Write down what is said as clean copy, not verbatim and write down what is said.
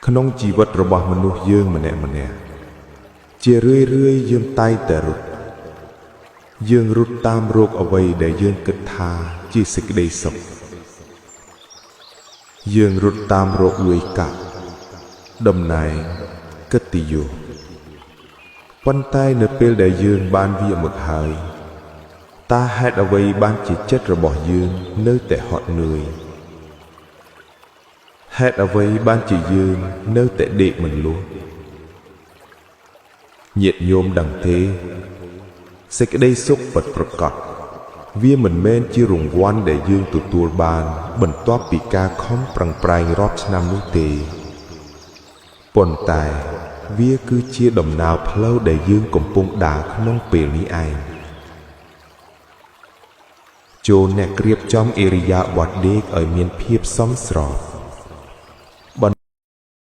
ក្នុងជីវិតរបស់មនុស្សយើងម្នាក់ៗជារឿយៗយើងតែងតែរត់យើងរត់តាមរកអ្វីដែលយើងគិតថាជាសេចក្តីសុខយើងរត់តាមរកលុយកាក់តំណែងកិត្តិយសប៉ុន្តែនៅពេលដែលយើងបានវាមកហើយតើហេតុអ្វីបានជាចិត្តរបស់យើងនៅតែហត់នឿយហេតុអ្វីបានជាយើងនៅតែដេកមិនលក់ញាតិញោមដឹងទេសេចក្តីសុខពិតប្រាកដវាមិនមែនជារង្វាន់ដែលយើងទទួលបានបន្ទាប់ពីការខំប្រឹងប្រែងរាប់ឆ្នាំនោះទេប៉ុន្តែវាគឺជាដំណើរផ្លូវដែលយើងកំពុងដើរក្នុងពេលនេះឯងចូលអ្នករៀបចំឥរិយាបថដេកឲ្យមានភាពសមស្រប